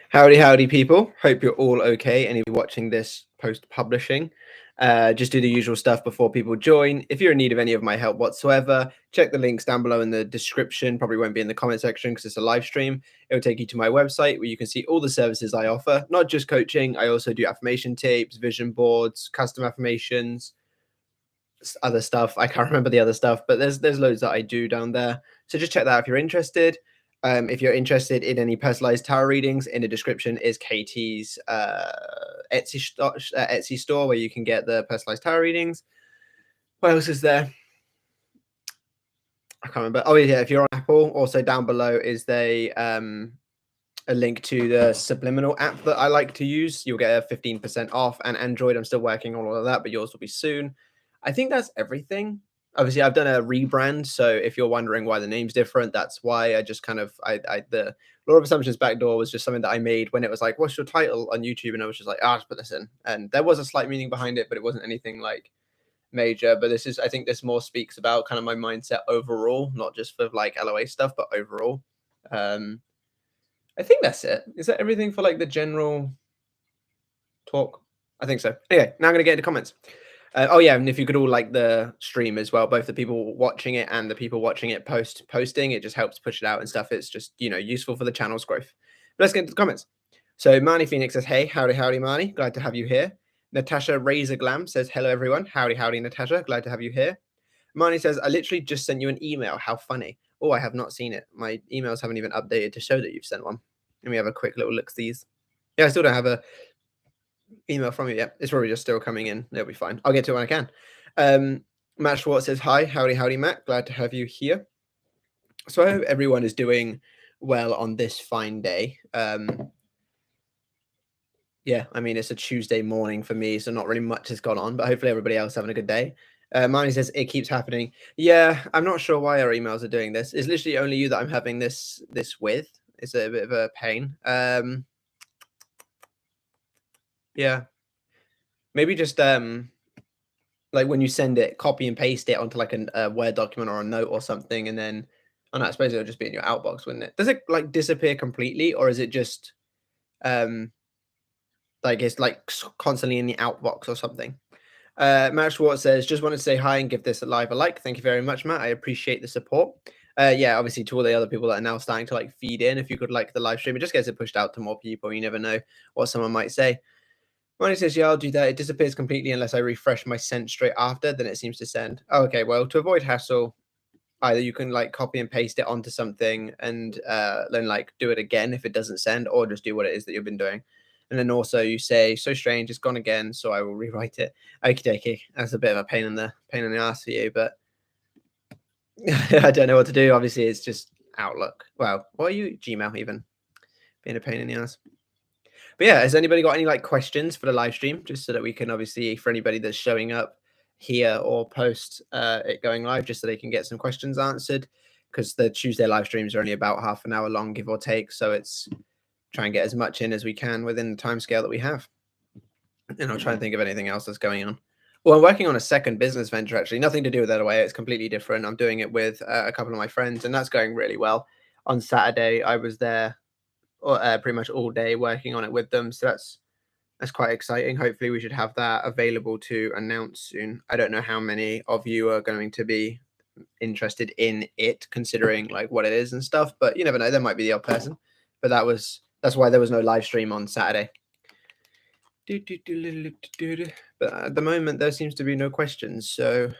Howdy, people. Hope you're all okay. And if you're watching this post-publishing, just do the usual stuff before people join. If you're in need of any of my help whatsoever, check the links down below in the description. Probably won't be in the comment section because it's a live stream. It'll take you to my website where you can see all the services I offer, not just coaching. I also do affirmation tapes, vision boards, custom affirmations, other stuff. I can't remember the other stuff, but there's loads that I do down there. So just check that out if you're interested. If you're interested in any personalized tarot readings, in the description is Katie's Etsy store where you can get the personalized tarot readings. What else is there? I can't remember. Oh yeah, if you're on Apple, also down below is a link to the Subliminal app that I like to use. You'll get a 15% off. And Android, I'm still working on all of that, but yours will be soon. I think that's everything. Obviously, I've done a rebrand, so if you're wondering why the name's different, that's why. I just kind of the Law of Assumptions backdoor was just something that I made when it was like, what's your title on YouTube? And I was just like, just put this in. And there was a slight meaning behind it, but it wasn't anything like major. But this is, I think this more speaks about kind of my mindset overall, not just for like LOA stuff, but overall. I think that's it. Is that everything for like the general talk? I think so. Anyway, now I'm going to get into comments. Oh yeah, and if you could all like the stream as well, both the people watching it and the people watching it posting, it just helps push it out and stuff. It's just, useful for the channel's growth. But let's get into the comments. So Marnie Phoenix says, hey, howdy, Marnie. Glad to have you here. Natasha Razor Glam says, hello, everyone. Howdy, Natasha. Glad to have you here. Marnie says, I literally just sent you an email. How funny. Oh, I have not seen it. My emails haven't even updated to show that you've sent one. Let me have a quick little look at these. Yeah, I still don't have a email from you yet. It's probably just still coming in. It'll be fine. I'll get to it when I can. Matt Schwartz says, hi, howdy, Matt. Glad to have you here. So I hope everyone is doing well on this fine day. Yeah, I mean, it's a Tuesday morning for me, so not really much has gone on, but hopefully everybody else having a good day. Marnie says, it keeps happening. Yeah, I'm not sure why our emails are doing this. It's literally only you that I'm having this with. It's a bit of a pain. Yeah, maybe just like when you send it, copy and paste it onto like a Word document or a note or something, and then I suppose it'll just be in your outbox, wouldn't it? Does it like disappear completely, or is it just like it's like constantly in the outbox or something? Matt Schwartz says, just wanted to say hi and give this a like. Thank you very much, Matt. I appreciate the support. Yeah, obviously to all the other people that are now starting to like feed in, if you could like the live stream, it just gets it pushed out to more people. You never know what someone might say. Ronnie says, yeah, I'll do that. It disappears completely unless I refresh my sent straight after, then it seems to send. Oh, okay, well, to avoid hassle, either you can like copy and paste it onto something and then like do it again if it doesn't send, or just do what it is that you've been doing. And then also you say, so strange, it's gone again, so I will rewrite it. Okie dokie. That's a bit of a pain in the ass for you, but I don't know what to do. Obviously, it's just Outlook. Well, what are you? Gmail even. Being a pain in the ass. But yeah, has anybody got any like questions for the live stream? Just so that we can obviously, for anybody that's showing up here or post it going live, just so they can get some questions answered. Because the Tuesday live streams are only about half an hour long, give or take. So it's try and get as much in as we can within the time scale that we have. And I'll try and think of anything else that's going on. Well, I'm working on a second business venture, actually. Nothing to do with LOA. It's completely different. I'm doing it with a couple of my friends, and that's going really well. On Saturday, I was there pretty much all day working on it with them. So that's quite exciting. Hopefully we should have that available to announce soon. I don't know how many of you are going to be interested in it, considering like what it is and stuff, but you never know. There might be the odd person. But that's why there was no live stream on Saturday. But at the moment, there seems to be no questions, so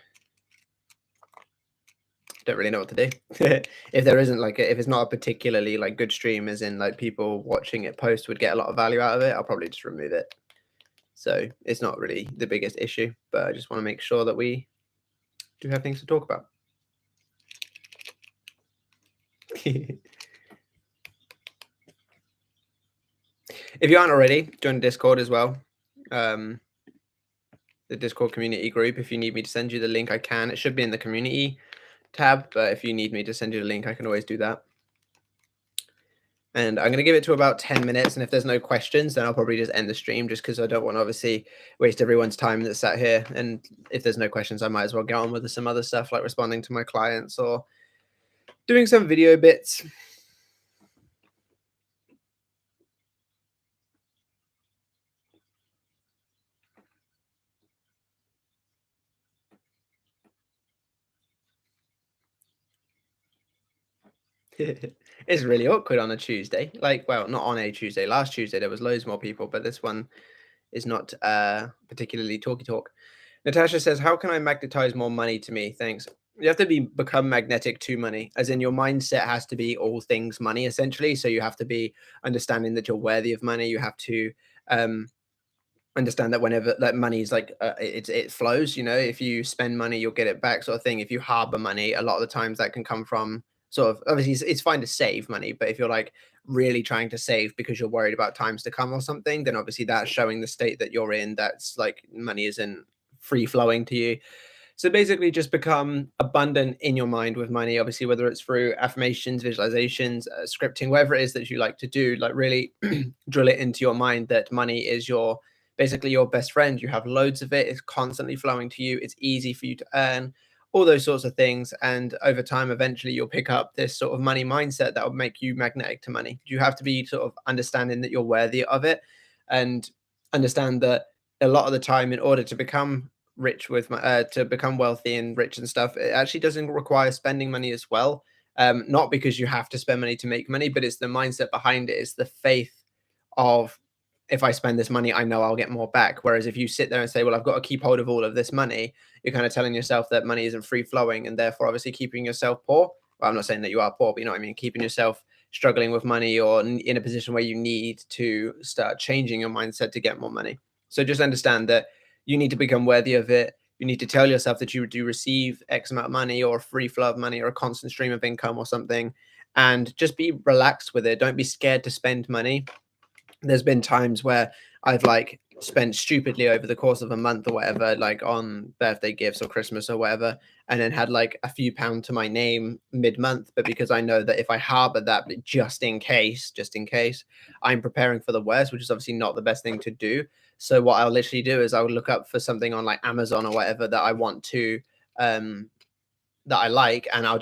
don't really know what to do. If there isn't like if it's not a particularly like good stream, as in like people watching it post would get a lot of value out of it, I'll probably just remove it. So it's not really the biggest issue, but I just want to make sure that we do have things to talk about. If you aren't already, join the Discord as well. The Discord community group. If you need me to send you the link, I can. It should be in the community tab, but if you need me to send you the link, I can always do that. And I'm going to give it to about 10 minutes. And if there's no questions, then I'll probably just end the stream, just because I don't want to obviously waste everyone's time that's sat here. And if there's no questions, I might as well get on with some other stuff like responding to my clients or Doing some video bits. It's really awkward on a Tuesday. Like, well, not on a Tuesday. Last Tuesday there was loads more people, but this one is not particularly talky talk. Natasha says, "How can I magnetize more money to me? Thanks." You have to become magnetic to money, as in your mindset has to be all things money, essentially. So you have to be understanding that you're worthy of money. You have to um, understand that whenever that money is like it flows. You know, if you spend money, you'll get it back, sort of thing. If you harbor money, a lot of the times that can come from sort of obviously it's fine to save money, but if you're like really trying to save because you're worried about times to come or something, then obviously that's showing the state that you're in. That's like money isn't free flowing to you. So basically, just become abundant in your mind with money. Obviously, whether it's through affirmations, visualizations, scripting, whatever it is that you like to do, like really drill it into your mind that money is your basically your best friend. You have loads of it. It's constantly flowing to you. It's easy for you to earn. All those sorts of things. And over time, eventually, you'll pick up this sort of money mindset that will make you magnetic to money. You have to be sort of understanding that you're worthy of it and understand that a lot of the time, in order to become rich with to become wealthy and rich and stuff, it actually doesn't require spending money as well. Not because you have to spend money to make money, but it's the mindset behind it. It's the faith of, if I spend this money, I know I'll get more back. Whereas if you sit there and say, well, I've got to keep hold of all of this money, you're kind of telling yourself that money isn't free flowing and therefore obviously keeping yourself poor. Well, I'm not saying that you are poor, but you know what I mean? Keeping yourself struggling with money or in a position where you need to start changing your mindset to get more money. So just understand that you need to become worthy of it. You need to tell yourself that you do receive X amount of money or a free flow of money or a constant stream of income or something. And just be relaxed with it. Don't be scared to spend money. There's been times where I've like spent stupidly over the course of a month or whatever, like on birthday gifts or Christmas or whatever, and then had like a few pound to my name mid-month. But because I know that if I harbor that just in case, I'm preparing for the worst, which is obviously not the best thing to do. So what I'll literally do is I would look up for something on like Amazon or whatever that I want to that I like, and I'll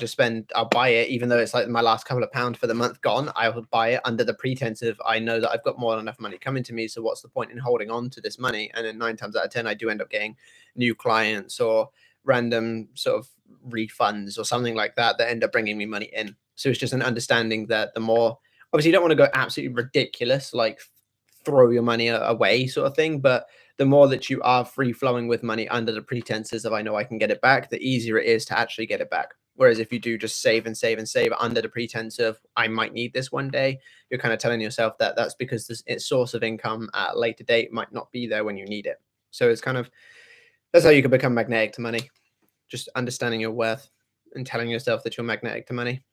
buy it, even though it's like my last couple of pounds for the month gone. I will buy it under the pretense of I know that I've got more than enough money coming to me. So what's the point in holding on to this money? And then 9 times out of 10, I do end up getting new clients or random sort of refunds or something like that that end up bringing me money in. So it's just an understanding that the more, obviously, you don't want to go absolutely ridiculous, like throw your money away sort of thing, but the more that you are free flowing with money under the pretenses of I know I can get it back, the easier it is to actually get it back. Whereas if you do just save and save and save under the pretense of I might need this one day, you're kind of telling yourself that that's because its source of income at a later date might not be there when you need it. So it's kind of, that's how you can become magnetic to money. Just understanding your worth and telling yourself that you're magnetic to money.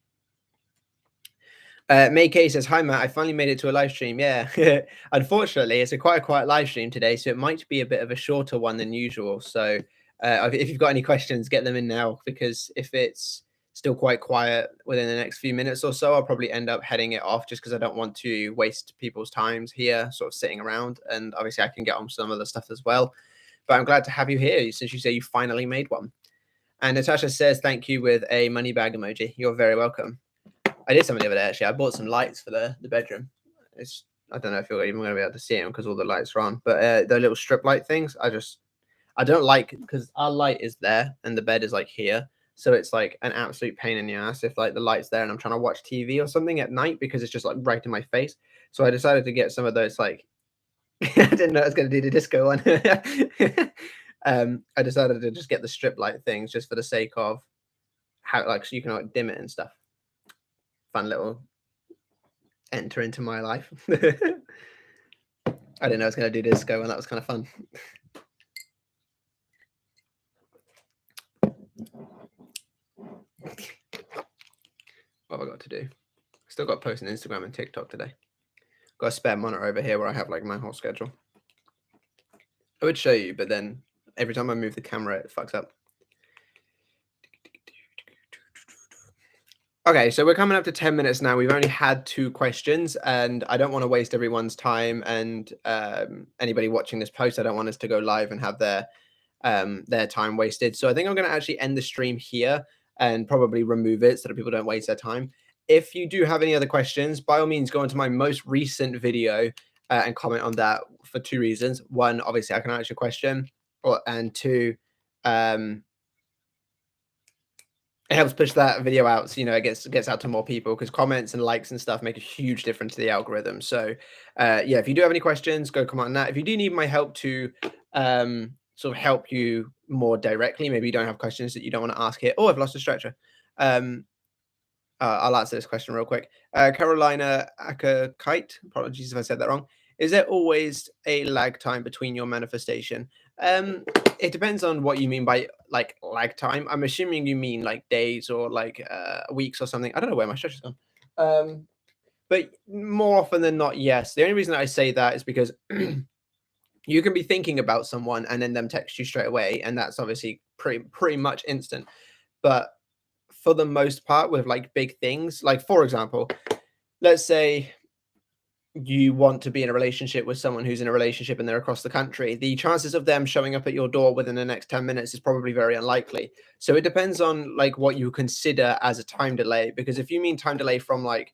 May K says, "Hi Matt, I finally made it to a live stream." Yeah, unfortunately, it's quite a quiet live stream today, so it might be a bit of a shorter one than usual. So, if you've got any questions, get them in now, because if it's still quite quiet within the next few minutes or so, I'll probably end up heading it off, just because I don't want to waste people's times here, sort of sitting around. And obviously, I can get on some other stuff as well. But I'm glad to have you here, since you say you finally made one. And Natasha says, "Thank you," with a money bag emoji. You're very welcome. I did something the other day, actually. I bought some lights for the bedroom. It's, I don't know if you're even going to be able to see them because all the lights are on, but the little strip light things, I don't like, because our light is there and the bed is like here. So it's like an absolute pain in the ass if like the light's there and I'm trying to watch TV or something at night, because it's just like right in my face. So I decided to get some of those, like, I didn't know I was going to do the disco one. I decided to just get the strip light things just for the sake of how, like, so you can like dim it and stuff. Fun little enter into my life. I didn't know I was going to do disco, and that was kind of fun. What have I got to do? Still got to post on Instagram and TikTok today. Got a spare monitor over here where I have like my whole schedule. I would show you, but then every time I move the camera, it fucks up. Okay, so we're coming up to 10 minutes now. We've only had 2 questions, and I don't want to waste everyone's time, and anybody watching this post, I don't want us to go live and have their time wasted. So I think I'm going to actually end the stream here. and probably remove it so that people don't waste their time. If you do have any other questions, by all means, go into my most recent video and comment on that for two reasons. One, obviously, I can answer your question, and two, it helps push that video out, so it gets out to more people, because comments and likes and stuff make a huge difference to the algorithm. So yeah, if you do have any questions, go comment on that. If you do need my help to sort of help you more directly, maybe you don't have questions that you don't want to ask here. Oh, I've lost a stretcher. I'll answer this question real quick. Carolina Akakite, apologies if I said that wrong. Is there always a lag time between your manifestation? It depends on what you mean by like lag time. I'm assuming you mean like days or like weeks or something. I don't know where my stretcher's gone. But more often than not, yes. The only reason I say that is because you can be thinking about someone and then them text you straight away, and that's obviously pretty much instant. But for the most part, with like big things, like for example, let's say you want to be in a relationship with someone who's in a relationship and they're across the country, the chances of them showing up at your door within the next 10 minutes is probably very unlikely. So it depends on like what you consider as a time delay, because if you mean time delay from like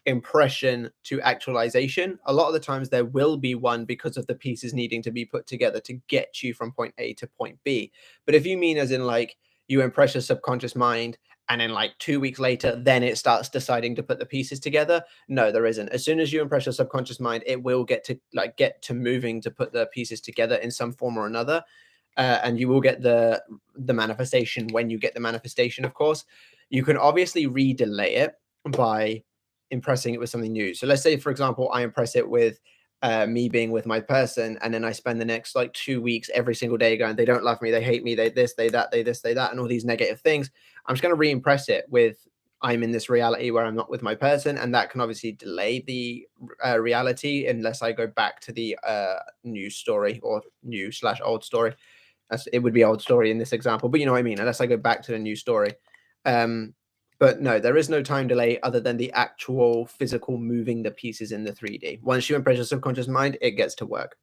impression to actualization, a lot of the times there will be one, because of the pieces needing to be put together to get you from point A to point B. But if you mean as in like you impress your subconscious mind and then like 2 weeks later then it starts deciding to put the pieces together, no, there isn't. As soon as you impress your subconscious mind, it will get to moving to put the pieces together in some form or another. And you will get the manifestation when you get the manifestation. Of course, you can obviously re-delay it by impressing it with something new. So let's say, for example, I impress it with me being with my person, and then I spend the next like 2 weeks every single day going, they don't love me, they hate me, they this, they that, they this, they that, and all these negative things. I'm just going to re-impress it with I'm in this reality where I'm not with my person, and that can obviously delay the reality unless I go back to the new story, or new/old story. It would be old story in this example, but you know what I mean, unless I go back to the new story. But no, there is no time delay other than the actual physical moving the pieces in the 3D. Once you impress your subconscious mind, it gets to work.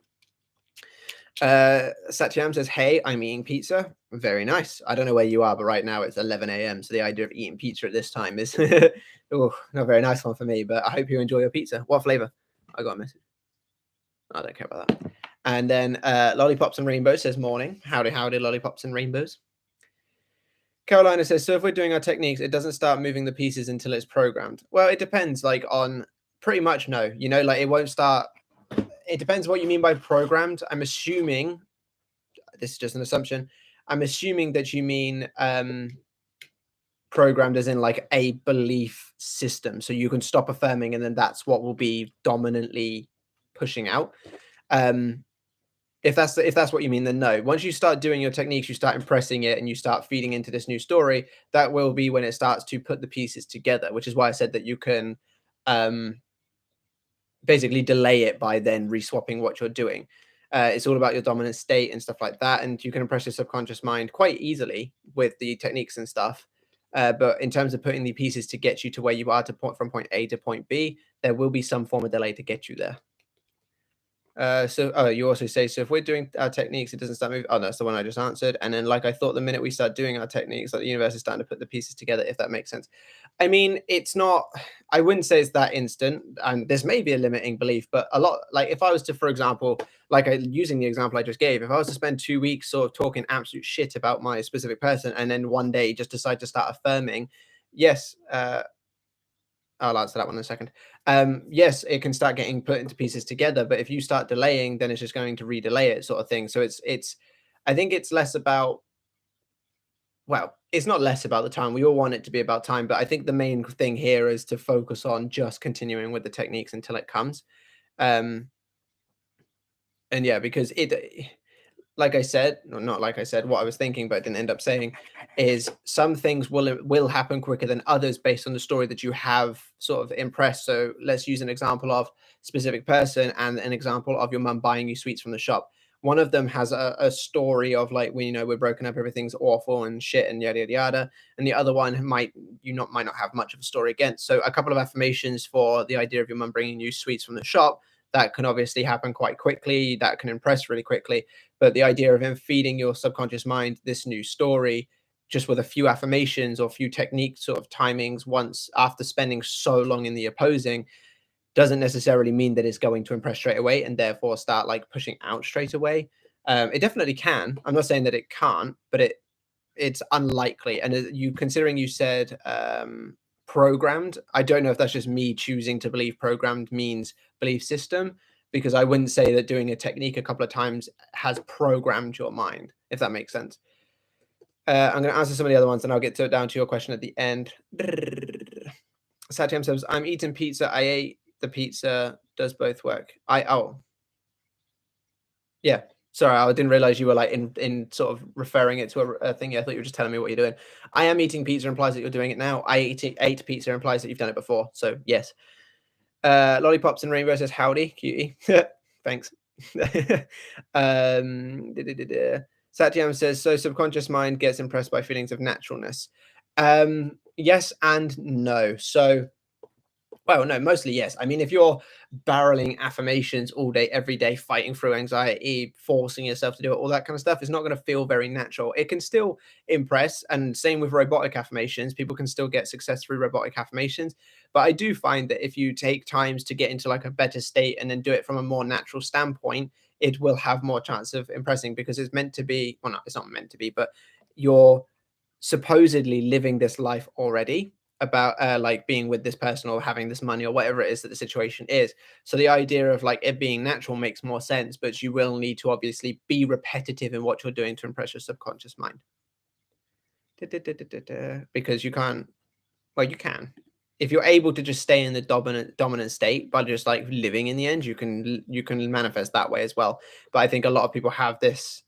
Satyam says, hey, I'm eating pizza. Very nice. I don't know where you are, but right now it's 11 a.m. So the idea of eating pizza at this time is not a very nice one for me, but I hope you enjoy your pizza. What flavor? I got a message. I don't care about that. And then Lollipops and Rainbows says, morning. Howdy, howdy, Lollipops and Rainbows. Carolina says, so if we're doing our techniques, it doesn't start moving the pieces until it's programmed. Well, it depends, like on pretty much no, like it won't start. It depends what you mean by programmed. I'm assuming, this is just an assumption, I'm assuming that you mean programmed as in like a belief system. So you can stop affirming and then that's what will be dominantly pushing out. If that's what you mean, then no. Once you start doing your techniques, you start impressing it and you start feeding into this new story, that will be when it starts to put the pieces together, which is why I said that you can basically delay it by then reswapping what you're doing. It's all about your dominant state and stuff like that. And you can impress your subconscious mind quite easily with the techniques and stuff. But in terms of putting the pieces to get you to where you are from point A to point B, there will be some form of delay to get you there. You also say, so if we're doing our techniques, it doesn't start moving. Oh, that's the one I just answered. And then, like I thought, the minute we start doing our techniques, like the universe is starting to put the pieces together, if that makes sense. I mean, it's not, I wouldn't say it's that instant. And this may be a limiting belief, but a lot, like if I was to, for example, using the example I just gave, if I was to spend 2 weeks sort of talking absolute shit about my specific person, and then one day just decide to start affirming, yes, I'll answer that one in a second. Yes, it can start getting put into pieces together, but if you start delaying, then it's just going to re-delay it, sort of thing. So I think it's less about, well, it's not less about the time. We all want it to be about time, but I think the main thing here is to focus on just continuing with the techniques until it comes. And yeah, because like I said, no, not like I said, what I was thinking, but didn't end up saying, is some things will happen quicker than others based on the story that you have sort of impressed. So let's use an example of specific person and an example of your mum buying you sweets from the shop. One of them has a story of like, we're broken up, everything's awful and shit and yada, yada, yada. And the other one might not have much of a story against. So a couple of affirmations for the idea of your mum bringing you sweets from the shop, that can obviously happen quite quickly. That can impress really quickly. But the idea of him feeding your subconscious mind this new story just with a few affirmations or a few technique sort of timings once after spending so long in the opposing doesn't necessarily mean that it's going to impress straight away and therefore start like pushing out straight away. It definitely can. I'm not saying that it can't, but it's unlikely. And you considering you said programmed, I don't know if that's just me choosing to believe programmed means belief system, because I wouldn't say that doing a technique a couple of times has programmed your mind, if that makes sense. I'm going to answer some of the other ones and I'll get down to your question at the end. Satyam says, I'm eating pizza. I ate the pizza. Does both work? Yeah. Sorry, I didn't realize you were like in sort of referring it to a thing. I thought you were just telling me what you're doing. I am eating pizza implies that you're doing it now. I ate pizza implies that you've done it before. So yes. Lollipops and Rainbow says howdy, cutie. Thanks. Satyam says, so subconscious mind gets impressed by feelings of naturalness. Yes and no. So, well, no, mostly yes. I mean, if you're barreling affirmations all day, every day, fighting through anxiety, forcing yourself to do it, all that kind of stuff, it's not going to feel very natural. It can still impress. And same with robotic affirmations. People can still get success through robotic affirmations. But I do find that if you take times to get into like a better state and then do it from a more natural standpoint, it will have more chance of impressing, because it's meant to be, well, no, it's not meant to be, but you're supposedly living this life already about like being with this person or having this money or whatever it is that the situation is. So the idea of like it being natural makes more sense, but you will need to obviously be repetitive in what you're doing to impress your subconscious mind. Because you can't, well, you can. If you're able to just stay in the dominant state by just like living in the end, you can manifest that way as well. But I think a lot of people have this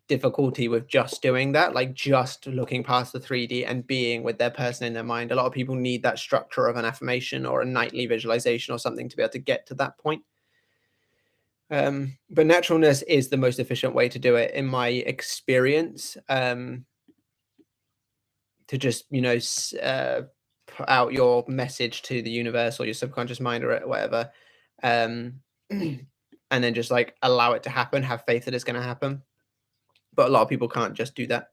difficulty with just doing that, like just looking past the 3D and being with their person in their mind. A lot of people need that structure of an affirmation or a nightly visualization or something to be able to get to that point. But naturalness is the most efficient way to do it in my experience. To just, put out your message to the universe or your subconscious mind or whatever, and then just like allow it to happen, have faith that it's going to happen. But a lot of people can't just do that.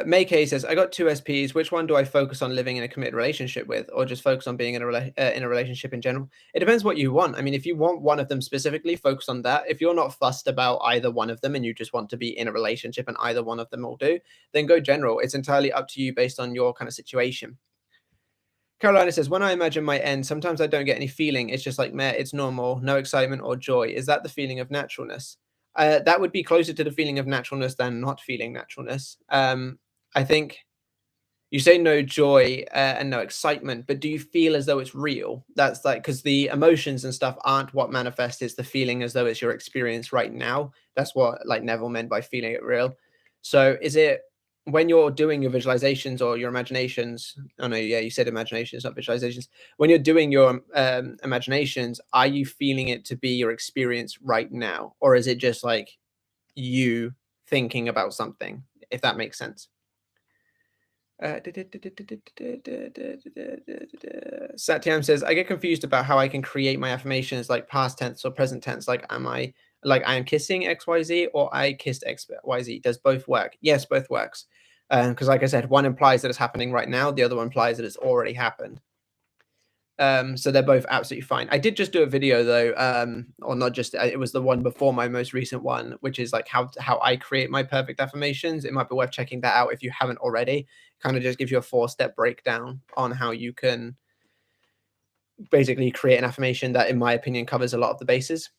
May K says, I got 2 SPs. Which one do I focus on living in a committed relationship with, or just focus on being in a relationship in general? It depends what you want. I mean, if you want one of them specifically, focus on that. If you're not fussed about either one of them and you just want to be in a relationship and either one of them will do, then go general. It's entirely up to you based on your kind of situation. Carolina says, when I imagine my end, sometimes I don't get any feeling. It's just like, meh, it's normal, no excitement or joy. Is that the feeling of naturalness? That would be closer to the feeling of naturalness than not feeling naturalness. I think you say no joy and no excitement, but do you feel as though it's real? That's like, because the emotions and stuff aren't what manifests. It's the feeling as though it's your experience right now. That's what like Neville meant by feeling it real. So is it when you're doing your visualizations or your imaginations? Oh no, yeah, you said imaginations, not visualizations. When you're doing your imaginations, are you feeling it to be your experience right now, or is it just like you thinking about something, if that makes sense? Satyam says, I get confused about how I can create my affirmations like past tense or present tense. Like, I am kissing XYZ or I kissed XYZ. Does both work? Yes, both works. Because like I said, one implies that it's happening right now. The other one implies that it's already happened. So they're both absolutely fine. I did just do a video though, or not just, it was the one before my most recent one, which is like how I create my perfect affirmations. It might be worth checking that out if you haven't already. Kind of just gives you a 4-step breakdown on how you can basically create an affirmation that, in my opinion, covers a lot of the bases.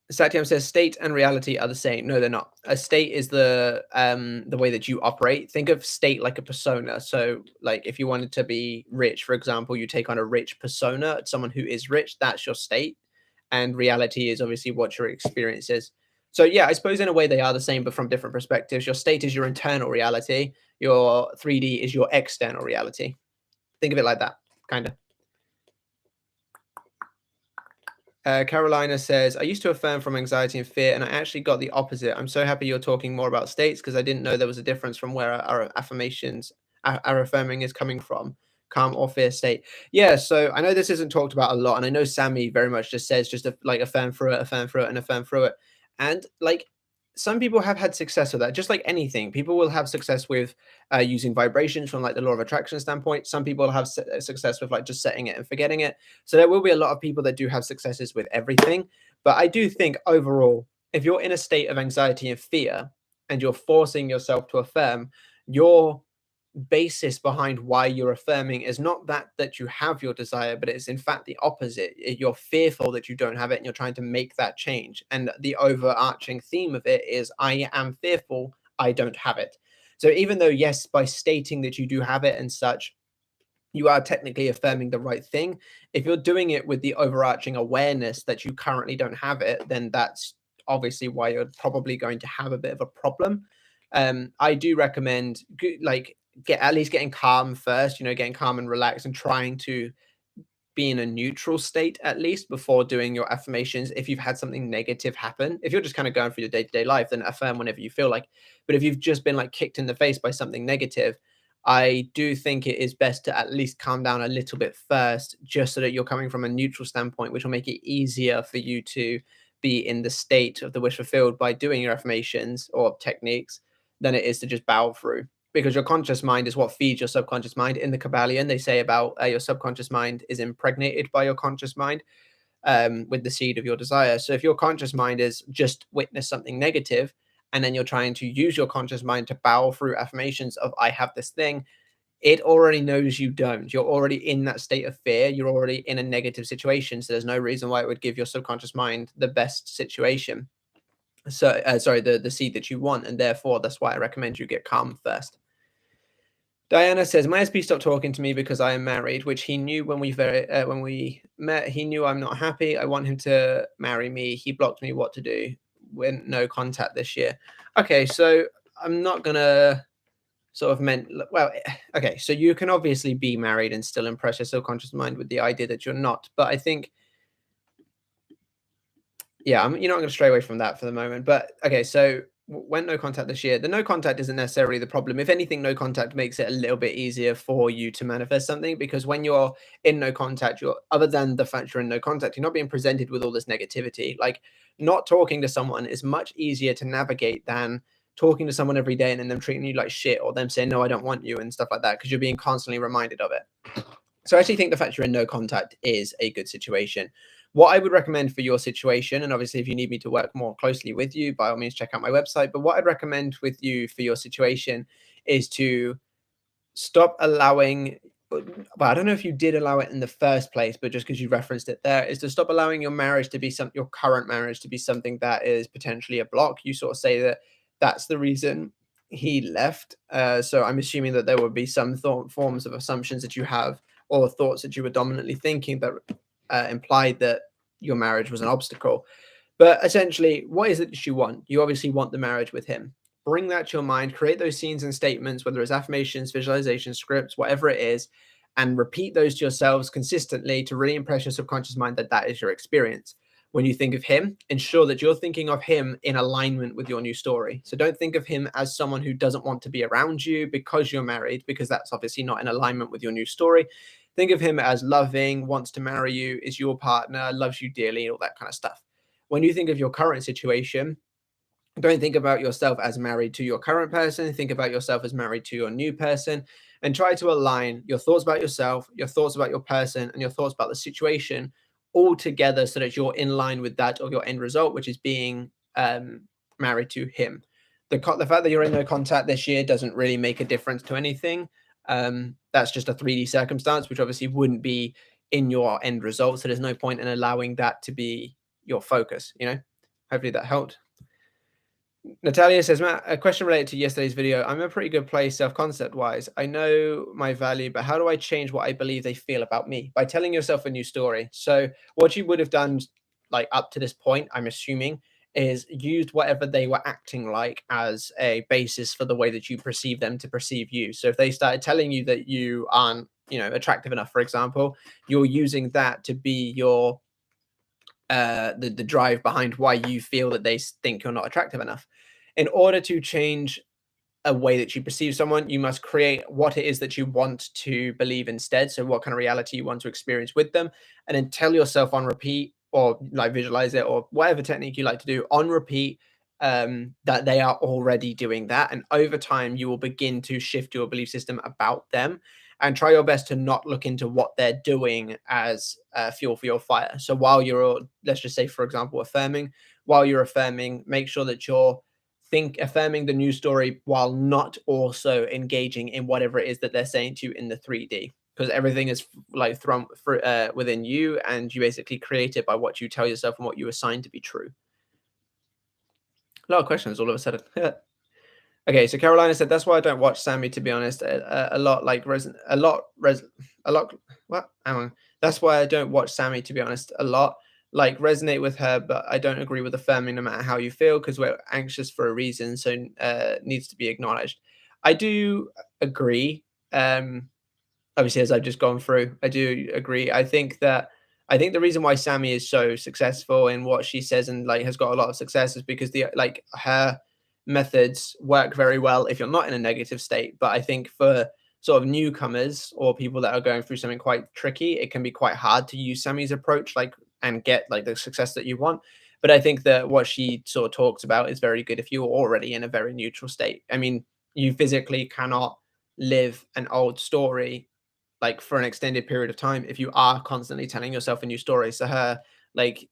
Satyam says state and reality are the same. No, they're not. A state is the way that you operate. Think of state like a persona. So like if you wanted to be rich, for example, you take on a rich persona, someone who is rich, that's your state. And reality is obviously what your experience is. So yeah, I suppose in a way they are the same, but from different perspectives. Your state is your internal reality. Your 3D is your external reality. Think of it like that, kind of. Carolina says, I used to affirm from anxiety and fear, and I actually got the opposite. I'm so happy you're talking more about states because I didn't know there was a difference from where our affirmations, our affirming is coming from, calm or fear state. Yeah, so I know this isn't talked about a lot, and I know Sammy very much just says just like affirm through it, and affirm through it. And like some people have had success with that. Just like anything, people will have success with using vibrations from like the law of attraction standpoint. Some people have success with like just setting it and forgetting it. So there will be a lot of people that do have successes with everything. But I do think overall, if you're in a state of anxiety and fear and you're forcing yourself to affirm, your basis behind why you're affirming is not that you have your desire, but it's in fact the opposite. You're fearful that you don't have it and you're trying to make that change. And the overarching theme of it is, I am fearful I don't have it. So even though, yes, by stating that you do have it and such, you are technically affirming the right thing, if you're doing it with the overarching awareness that you currently don't have it, then that's obviously why you're probably going to have a bit of a problem. I do recommend like getting calm first, getting calm and relaxed and trying to be in a neutral state at least before doing your affirmations. If you've had something negative happen, if you're just kind of going through your day-to-day life, then affirm whenever you feel like. But if you've just been like kicked in the face by something negative, I do think it is best to at least calm down a little bit first, just so that you're coming from a neutral standpoint, which will make it easier for you to be in the state of the wish fulfilled by doing your affirmations or techniques than it is to just bow through, because your conscious mind is what feeds your subconscious mind. In the Kabbalion, they say about your subconscious mind is impregnated by your conscious mind with the seed of your desire. So if your conscious mind is just witness something negative, and then you're trying to use your conscious mind to bow through affirmations of I have this thing, it already knows you don't. You're already in that state of fear. You're already in a negative situation. So there's no reason why it would give your subconscious mind the best situation. So sorry, the seed that you want, and therefore that's why I recommend you get calm first. Diana says, my SP stopped talking to me because I am married, which he knew when we met. He knew I'm not happy. I want him to marry me. He blocked me. What to do? When no contact this year. Okay, so I'm not gonna sort of okay, so you can obviously be married and still impress your subconscious mind with the idea that you're not. But I think, yeah, you're not going to stray away from that for the moment. But okay, so when no contact this year, the no contact isn't necessarily the problem. If anything, no contact makes it a little bit easier for you to manifest something, because when you're in no contact, you're, other than the fact you're in no contact, you're not being presented with all this negativity. Like, not talking to someone is much easier to navigate than talking to someone every day and then them treating you like shit, or them saying, no, I don't want you, and stuff like that, because you're being constantly reminded of it. So I actually think the fact you're in no contact is a good situation. What I would recommend for your situation, and obviously if you need me to work more closely with you, by all means, check out my website. But what I'd recommend with you for your situation is to stop allowing, but I don't know if you did allow it in the first place, but just because you referenced it there, is to stop allowing your marriage to be your current marriage to be something that is potentially a block. You sort of say that that's the reason he left. So I'm assuming that there would be some forms of assumptions that you have, or thoughts that you were dominantly thinking that implied that your marriage was an obstacle. But essentially, what is it that you want? You obviously want the marriage with him. Bring that to your mind, create those scenes and statements, whether it's affirmations, visualization, scripts, whatever it is, and repeat those to yourselves consistently to really impress your subconscious mind that that is your experience. When you think of him, ensure that you're thinking of him in alignment with your new story. So don't think of him as someone who doesn't want to be around you because you're married, because that's obviously not in alignment with your new story. Think of him as loving, wants to marry you, is your partner, loves you dearly, all that kind of stuff. When you think of your current situation, don't think about yourself as married to your current person. Think about yourself as married to your new person, and try to align your thoughts about yourself, your thoughts about your person, and your thoughts about the situation all together so that you're in line with that of your end result, which is being married to him. The fact that you're in no contact this year doesn't really make a difference to anything. That's just a 3D circumstance, which obviously wouldn't be in your end result. So there's no point in allowing that to be your focus, Hopefully that helped. Natalia says, Matt, a question related to yesterday's video. I'm in a pretty good place self-concept wise. I know my value, but how do I change what I believe they feel about me? By telling yourself a new story. So what you would have done, like up to this point, I'm assuming, is used whatever they were acting like as a basis for the way that you perceive them to perceive you. So if they started telling you that you aren't, attractive enough, for example, you're using that to be your the drive behind why you feel that they think you're not attractive enough. In order to change a way that you perceive someone, you must create what it is that you want to believe instead. So what kind of reality you want to experience with them, and then tell yourself on repeat, or like visualize it, or whatever technique you like to do on repeat, that they are already doing that. And over time, you will begin to shift your belief system about them and try your best to not look into what they're doing as fuel for your fire. So while you're, let's just say, for example, affirming, while you're affirming, make sure that you're affirming the news story while not also engaging in whatever it is that they're saying to you in the 3D, because everything is like thrown within you, and you basically create it by what you tell yourself and what you assign to be true. A lot of questions all of a sudden. Okay, so Carolina said that's why I don't watch Sammy, to be honest. A lot like what? Hang on. That's why I don't watch Sammy, to be honest. A lot like resonate with her, but I don't agree with affirming no matter how you feel, because we're anxious for a reason, so needs to be acknowledged. I do agree. Obviously, as I've just gone through, I do agree. I think the reason why Sammy is so successful in what she says and like has got a lot of success is because her methods work very well if you're not in a negative state. But I think for sort of newcomers or people that are going through something quite tricky, it can be quite hard to use Sammy's approach and get like the success that you want. But I think that what she sort of talks about is very good if you're already in a very neutral state. I mean, you physically cannot live an old story like for an extended period of time if you are constantly telling yourself a new story. So her like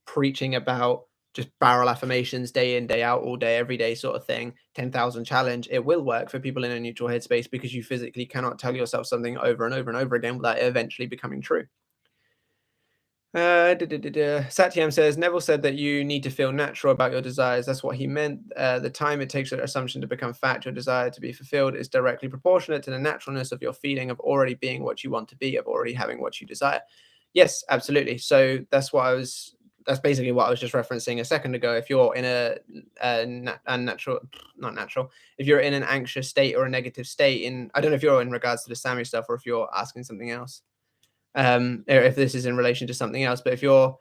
preaching about just barrel affirmations day in, day out, all day, every day sort of thing, 10,000 challenge, it will work for people in a neutral headspace because you physically cannot tell yourself something over and over and over again without it eventually becoming true. Satyam says, Neville said that you need to feel natural about your desires. That's what he meant. The time it takes your assumption to become fact, your desire to be fulfilled, is directly proportionate to the naturalness of your feeling of already being what you want to be, of already having what you desire. Yes, absolutely. So that's basically what I was just referencing a second ago. If you're in if you're in an anxious state or a negative state, I don't know if you're in regards to the Sammy stuff or if you're asking something else. Or if this is in relation to something else, but if you are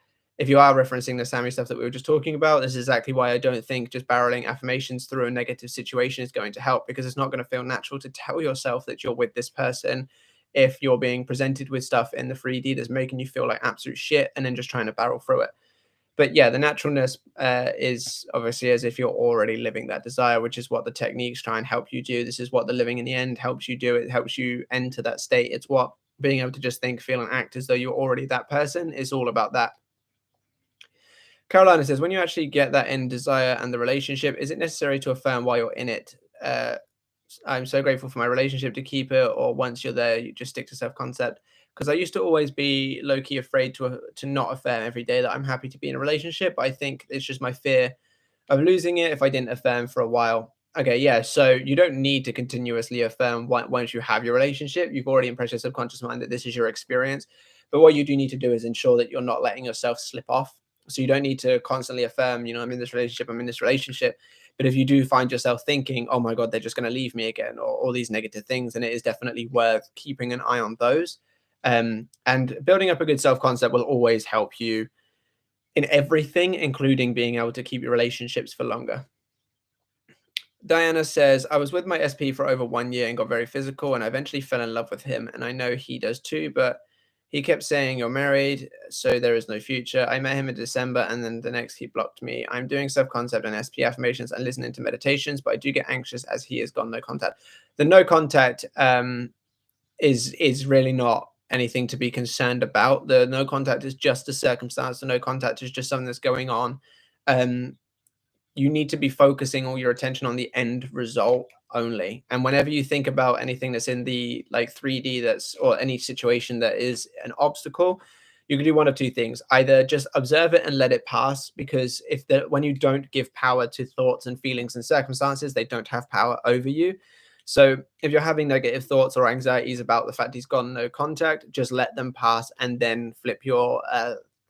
referencing the Sammy stuff that we were just talking about, this is exactly why I don't think just barreling affirmations through a negative situation is going to help, because it's not going to feel natural to tell yourself that you're with this person if you're being presented with stuff in the 3D that's making you feel like absolute shit and then just trying to barrel through it. But yeah, the naturalness is obviously as if you're already living that desire, which is what the techniques try and help you do. This is what the living in the end helps you do. It helps you enter that state. It's what being able to just think, feel, and act as though you're already that person is all about that. Carolina says, when you actually get that end desire and the relationship, is it necessary to affirm while you're in it? I'm so grateful for my relationship to keep it, or once you're there, you just stick to self-concept. Because I used to always be low-key afraid to not affirm every day that I'm happy to be in a relationship. I think it's just my fear of losing it if I didn't affirm for a while. Okay, yeah. So you don't need to continuously affirm once you have your relationship. You've already impressed your subconscious mind that this is your experience. But what you do need to do is ensure that you're not letting yourself slip off. So you don't need to constantly affirm, I'm in this relationship, I'm in this relationship. But if you do find yourself thinking, oh my God, they're just going to leave me again, or all these negative things, then it is definitely worth keeping an eye on those. And building up a good self-concept will always help you in everything, including being able to keep your relationships for longer. Diana says, I was with my SP for over 1 year and got very physical, and I eventually fell in love with him. And I know he does too, but he kept saying, you're married, so there is no future. I met him in December, and then the next he blocked me. I'm doing self-concept and SP affirmations and listening to meditations, but I do get anxious as he has gone no contact. The no contact is really not anything to be concerned about. The no contact is just a circumstance. The no contact is just something that's going on. You need to be focusing all your attention on the end result only. And whenever you think about anything that's in the like 3D or any situation that is an obstacle, you can do one of two things. Either just observe it and let it pass, because when you don't give power to thoughts and feelings and circumstances, they don't have power over you. So if you're having negative thoughts or anxieties about the fact he's gone no contact, just let them pass and then flip your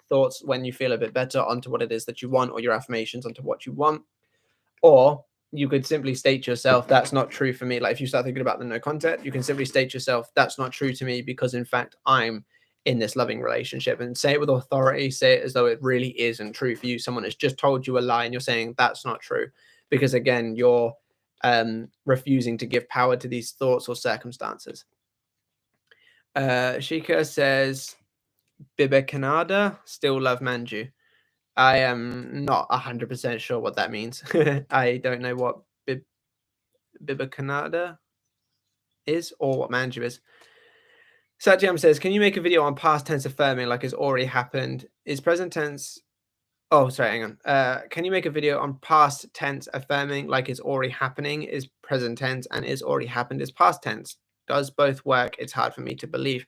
thoughts when you feel a bit better onto what it is that you want, or your affirmations onto what you want. Or you could simply state to yourself, that's not true for me. Like if you start thinking about the no contact, you can simply state to yourself, that's not true to me, because in fact I'm in this loving relationship. And say it with authority, say it as though it really isn't true for you. Someone has just told you a lie and you're saying that's not true, because again, you're refusing to give power to these thoughts or circumstances. Shika says, Bibe Canada, still love Manju. I am not 100% sure what that means. I don't know what Bibicanada is or what Manju is. Satyam says, can you make a video on past tense affirming like it's already happened? Is present tense... Oh, sorry, hang on. Can you make a video on past tense affirming like it's already happening is present tense and is already happened is past tense? Does both work? It's hard for me to believe.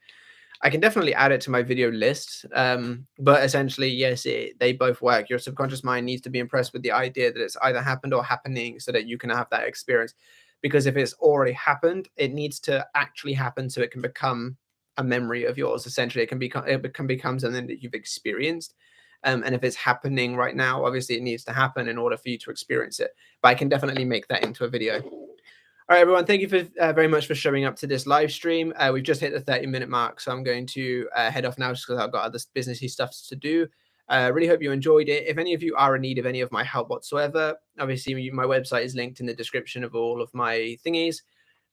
I can definitely add it to my video list. But essentially, yes, they both work. Your subconscious mind needs to be impressed with the idea that it's either happened or happening so that you can have that experience. Because if it's already happened, it needs to actually happen so it can become a memory of yours. Essentially, it can become something that you've experienced. And if it's happening right now, obviously it needs to happen in order for you to experience it. But I can definitely make that into a video. All right, everyone, thank you for very much for showing up to this live stream. We've just hit the 30-minute mark, so I'm going to head off now just because I've got other businessy stuff to do. Really hope you enjoyed it. If any of you are in need of any of my help whatsoever, obviously my website is linked in the description of all of my thingies.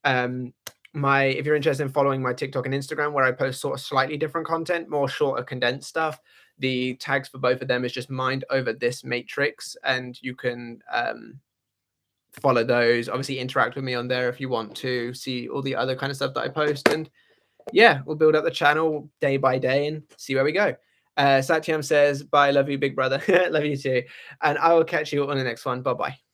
If you're interested in following my TikTok and Instagram, where I post sort of slightly different content, more shorter, condensed stuff, the tags for both of them is just mind over this matrix, and you can follow those. Obviously, interact with me on there if you want to see all the other kind of stuff that I post. And yeah, we'll build up the channel day by day and see where we go. Satyam says, bye, love you, big brother. Love you too. And I will catch you on the next one. Bye-bye.